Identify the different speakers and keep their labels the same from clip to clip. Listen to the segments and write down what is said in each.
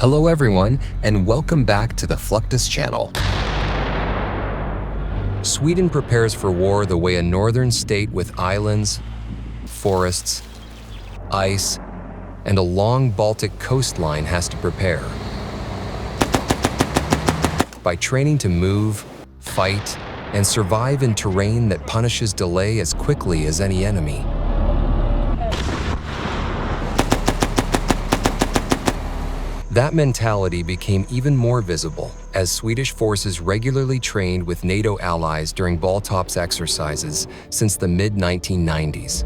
Speaker 1: Hello everyone, and welcome back to the Fluctus Channel. Sweden prepares for war the way a northern state with islands, forests, ice, and a long Baltic coastline has to prepare. By training to move, fight, and survive in terrain that punishes delay as quickly as any enemy. That mentality became even more visible as Swedish forces regularly trained with NATO allies during Baltops exercises since the mid-1990s.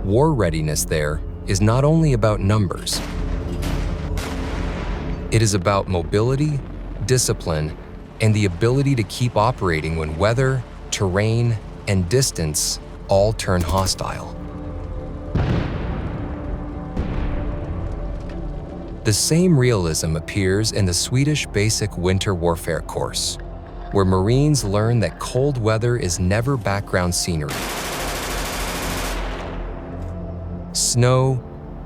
Speaker 1: War readiness there is not only about numbers. It is about mobility, discipline, and the ability to keep operating when weather, terrain, and distance all turn hostile. The same realism appears in the Swedish basic winter warfare course, where Marines learn that cold weather is never background scenery. Snow,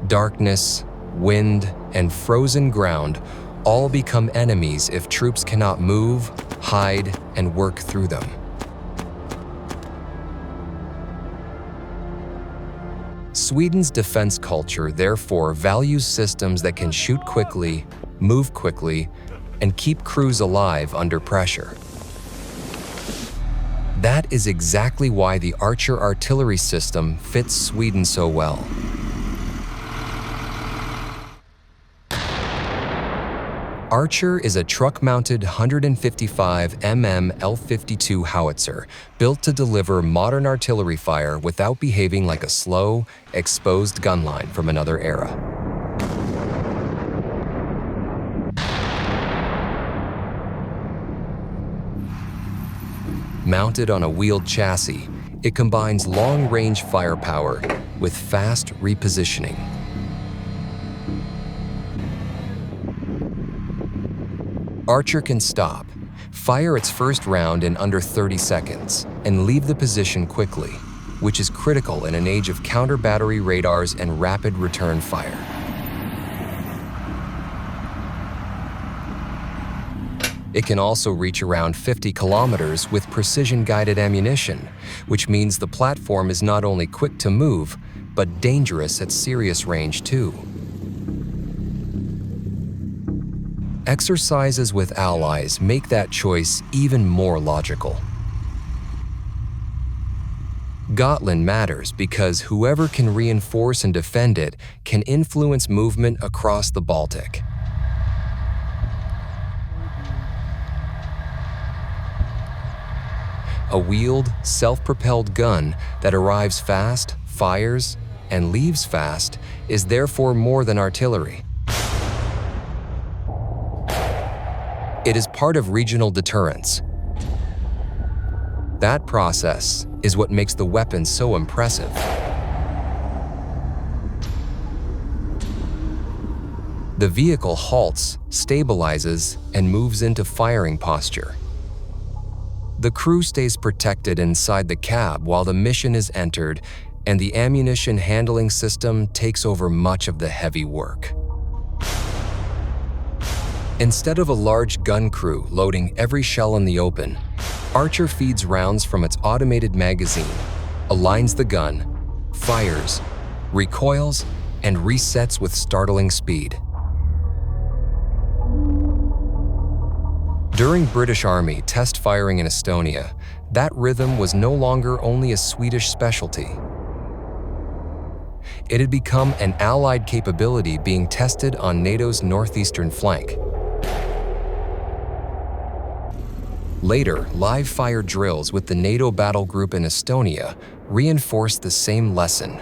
Speaker 1: darkness, wind, and frozen ground all become enemies if troops cannot move, hide, and work through them. Sweden's defense culture therefore values systems that can shoot quickly, move quickly, and keep crews alive under pressure. That is exactly why the Archer artillery system fits Sweden so well. Archer is a truck-mounted 155 mm L-52 howitzer built to deliver modern artillery fire without behaving like a slow, exposed gun line from another era. Mounted on a wheeled chassis, it combines long-range firepower with fast repositioning. Archer can stop, fire its first round in under 30 seconds, and leave the position quickly, which is critical in an age of counter-battery radars and rapid return fire. It can also reach around 50 kilometers with precision-guided ammunition, which means the platform is not only quick to move, but dangerous at serious range too. Exercises with allies make that choice even more logical. Gotland matters because whoever can reinforce and defend it can influence movement across the Baltic. A wheeled, self-propelled gun that arrives fast, fires, and leaves fast is therefore more than artillery. It is part of regional deterrence. That process is what makes the weapon so impressive. The vehicle halts, stabilizes, and moves into firing posture. The crew stays protected inside the cab while the mission is entered, and the ammunition handling system takes over much of the heavy work. Instead of a large gun crew loading every shell in the open, Archer feeds rounds from its automated magazine, aligns the gun, fires, recoils, and resets with startling speed. During British Army test firing in Estonia, that rhythm was no longer only a Swedish specialty. It had become an Allied capability being tested on NATO's northeastern flank. Later, live-fire drills with the NATO battle group in Estonia reinforced the same lesson.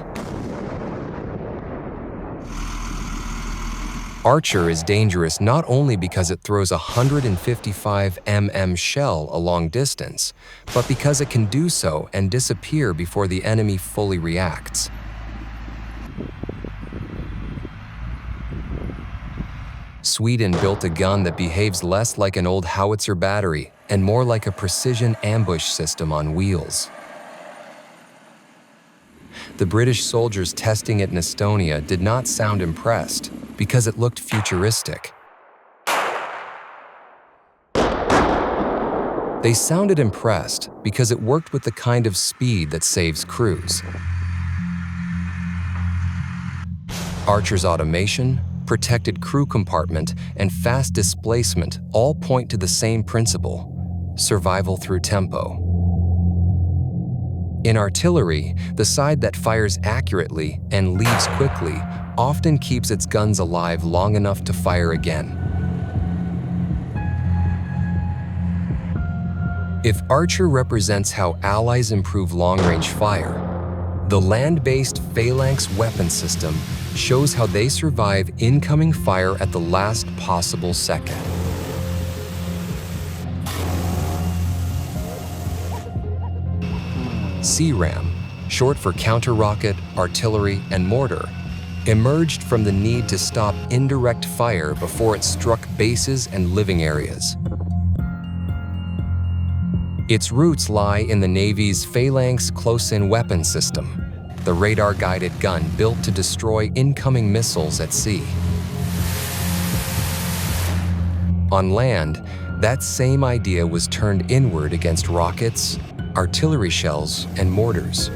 Speaker 1: Archer is dangerous not only because it throws a 155 mm shell a long distance, but because it can do so and disappear before the enemy fully reacts. Sweden built a gun that behaves less like an old howitzer battery and more like a precision ambush system on wheels. the British soldiers testing it in Estonia did not sound impressed because it looked futuristic. They sounded impressed because it worked with the kind of speed that saves crews. Archer's automation, protected crew compartment, and fast displacement all point to the same principle: survival through tempo. In artillery, the side that fires accurately and leaves quickly often keeps its guns alive long enough to fire again. If Archer represents how Allies improve long-range fire, the land-based Phalanx weapon system shows how they survive incoming fire at the last possible second. CRAM, short for counter-rocket, artillery, and mortar, emerged from the need to stop indirect fire before it struck bases and living areas. Its roots lie in the Navy's Phalanx close-in weapon system, the radar-guided gun built to destroy incoming missiles at sea. On land, that same idea was turned inward against rockets, artillery shells, and mortars.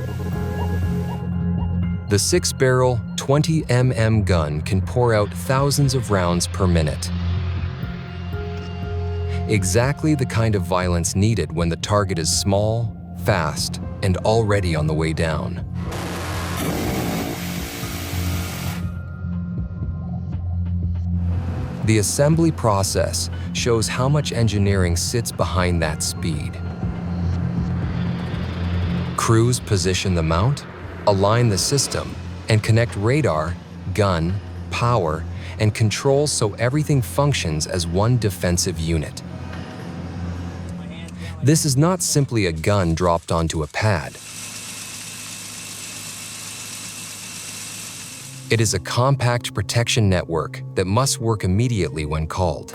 Speaker 1: The 6-barrel, 20 gun can pour out thousands of rounds per minute. Exactly the kind of violence needed when the target is small, fast, and already on the way down. The assembly process shows how much engineering sits behind that speed. Crews position the mount, align the system, and connect radar, gun, power, and control so everything functions as one defensive unit. This is not simply a gun dropped onto a pad. It is a compact protection network that must work immediately when called.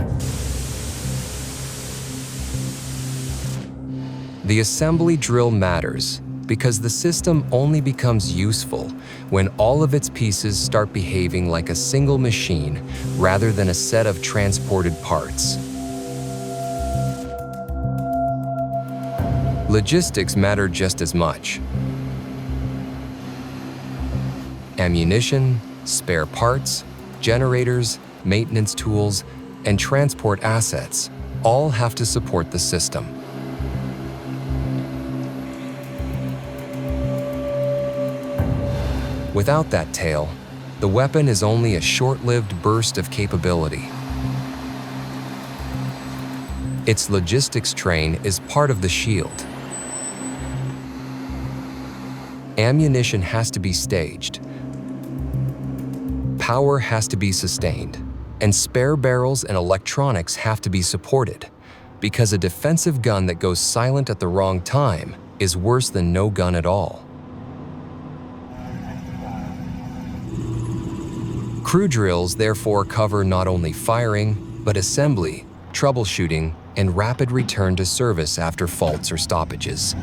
Speaker 1: The assembly drill matters because the system only becomes useful when all of its pieces start behaving like a single machine rather than a set of transported parts. Logistics matter just as much. Ammunition, spare parts, generators, maintenance tools, and transport assets all have to support the system. Without that tail, the weapon is only a short-lived burst of capability. Its logistics train is part of the shield. Ammunition has to be staged. Power has to be sustained, and spare barrels and electronics have to be supported, because a defensive gun that goes silent at the wrong time is worse than no gun at all. Crew drills therefore cover not only firing, but assembly, troubleshooting, and rapid return to service after faults or stoppages.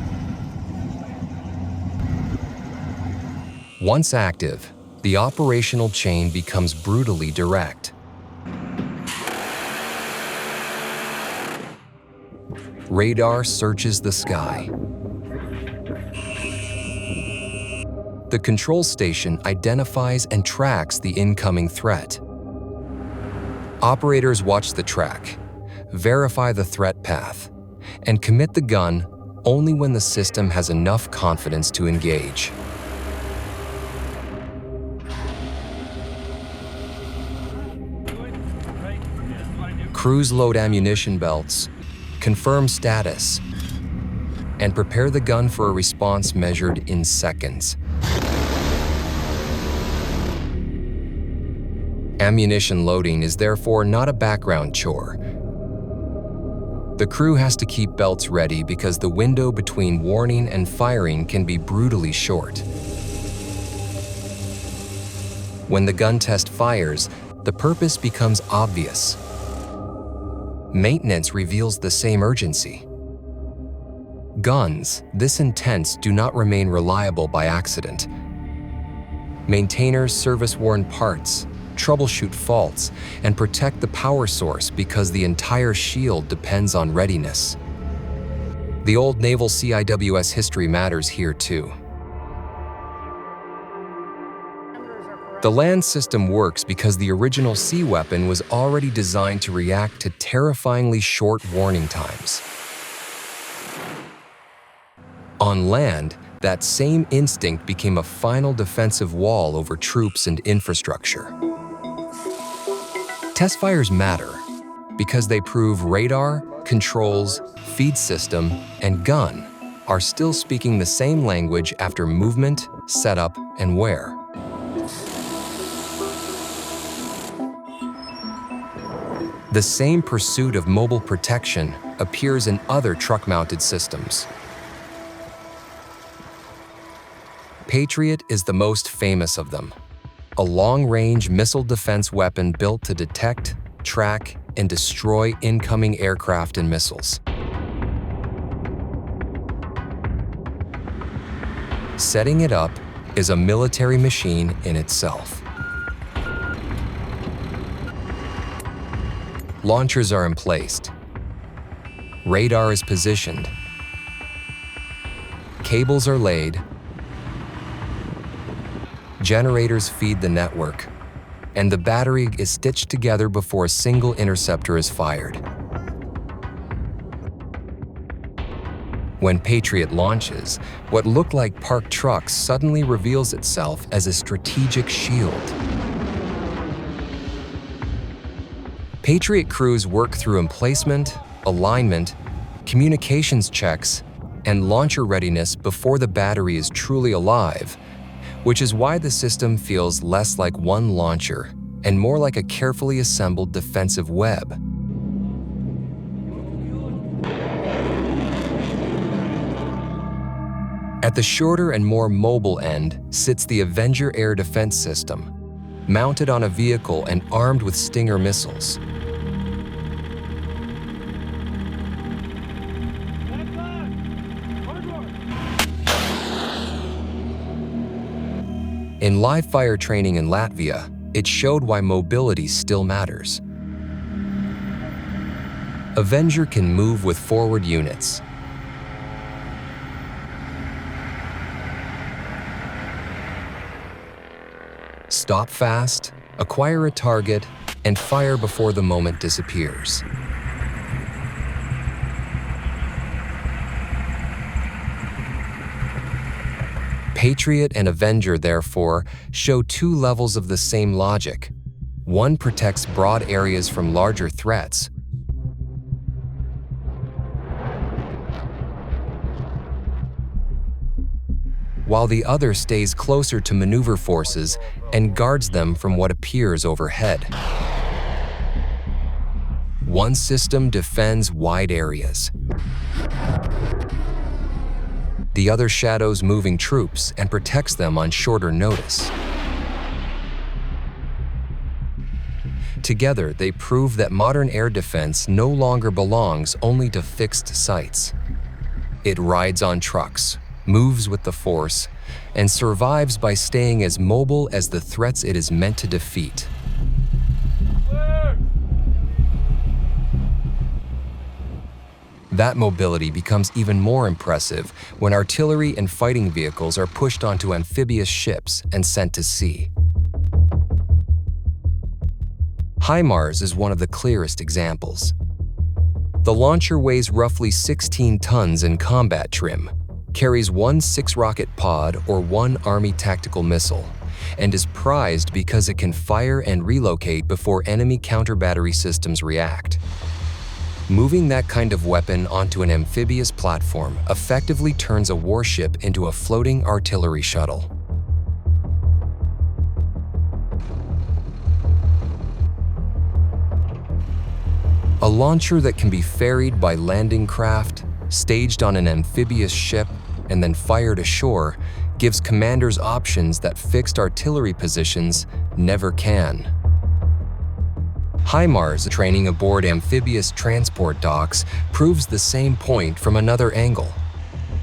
Speaker 1: Once active, the operational chain becomes brutally direct. Radar searches the sky. The control station identifies and tracks the incoming threat. Operators watch the track, verify the threat path, and commit the gun only when the system has enough confidence to engage. Crews load ammunition belts, confirm status, and prepare the gun for a response measured in seconds. Ammunition loading is therefore not a background chore. The crew has to keep belts ready because the window between warning and firing can be brutally short. When the gun test fires, the purpose becomes obvious. Maintenance reveals the same urgency. Guns this intense do not remain reliable by accident. Maintainers service worn parts, troubleshoot faults, and protect the power source because the entire shield depends on readiness. The old naval CIWS history matters here too. The land system works because the original sea weapon was already designed to react to terrifyingly short warning times. On land, that same instinct became a final defensive wall over troops and infrastructure. Test fires matter because they prove radar, controls, feed system, and gun are still speaking the same language after movement, setup, and wear. The same pursuit of mobile protection appears in other truck-mounted systems. Patriot is the most famous of them, a long-range missile defense weapon built to detect, track, and destroy incoming aircraft and missiles. Setting it up is a military machine in itself. Launchers are emplaced. Radar is positioned. Cables are laid. Generators feed the network, and the battery is stitched together before a single interceptor is fired. When Patriot launches, what looked like parked trucks suddenly reveals itself as a strategic shield. Patriot crews work through emplacement, alignment, communications checks, and launcher readiness before the battery is truly alive, which is why the system feels less like one launcher and more like a carefully assembled defensive web. At the shorter and more mobile end sits the Avenger air defense system, mounted on a vehicle and armed with Stinger missiles. In live fire training in Latvia, it showed why mobility still matters. Avenger can move with forward units. Stop fast, acquire a target, and fire before the moment disappears. Patriot and Avenger, therefore, show two levels of the same logic. One protects broad areas from larger threats, while the other stays closer to maneuver forces and guards them from what appears overhead. One system defends wide areas. The other shadows moving troops and protects them on shorter notice. Together, they prove that modern air defense no longer belongs only to fixed sites. It rides on trucks, moves with the force, and survives by staying as mobile as the threats it is meant to defeat. That mobility becomes even more impressive when artillery and fighting vehicles are pushed onto amphibious ships and sent to sea. HIMARS is one of the clearest examples. The launcher weighs roughly 16 tons in combat trim, carries one 6-rocket pod or one Army tactical missile, and is prized because it can fire and relocate before enemy counter-battery systems react. Moving that kind of weapon onto an amphibious platform effectively turns a warship into a floating artillery shuttle. A launcher that can be ferried by landing craft, staged on an amphibious ship, and then fired ashore gives commanders options that fixed artillery positions never can. HIMARS training aboard amphibious transport docks proves the same point from another angle.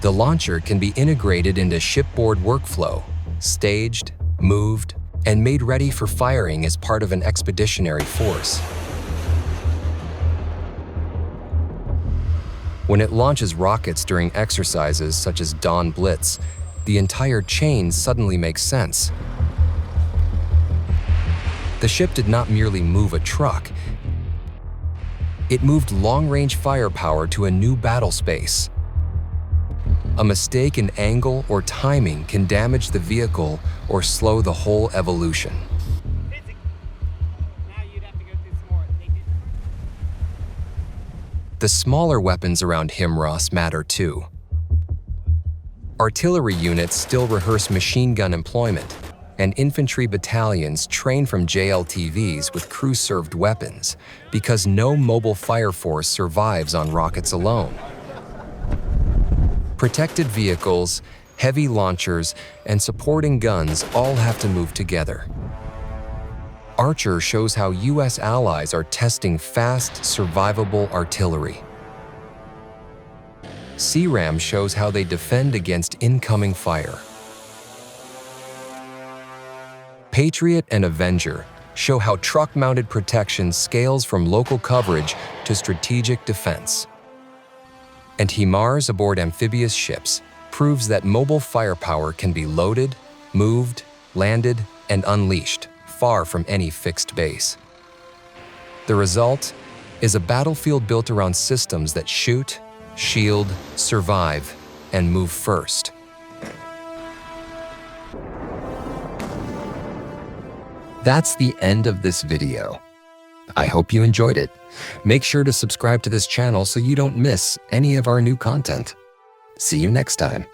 Speaker 1: The launcher can be integrated into shipboard workflow, staged, moved, and made ready for firing as part of an expeditionary force. When it launches rockets during exercises such as Dawn Blitz, the entire chain suddenly makes sense. The ship did not merely move a truck, it moved long-range firepower to a new battle space. A mistake in angle or timing can damage the vehicle or slow the whole evolution. The smaller weapons around Himras matter too. Artillery units still rehearse machine gun employment, and infantry battalions train from JLTVs with crew-served weapons because no mobile fire force survives on rockets alone. Protected vehicles, heavy launchers, and supporting guns all have to move together. Archer shows how US allies are testing fast, survivable artillery. CRAM shows how they defend against incoming fire. Patriot and Avenger show how truck-mounted protection scales from local coverage to strategic defense. And HIMARS aboard amphibious ships proves that mobile firepower can be loaded, moved, landed, and unleashed far from any fixed base. The result is a battlefield built around systems that shoot, shield, survive, and move first. That's the end of this video. I hope you enjoyed it. Make sure to subscribe to this channel so you don't miss any of our new content. See you next time.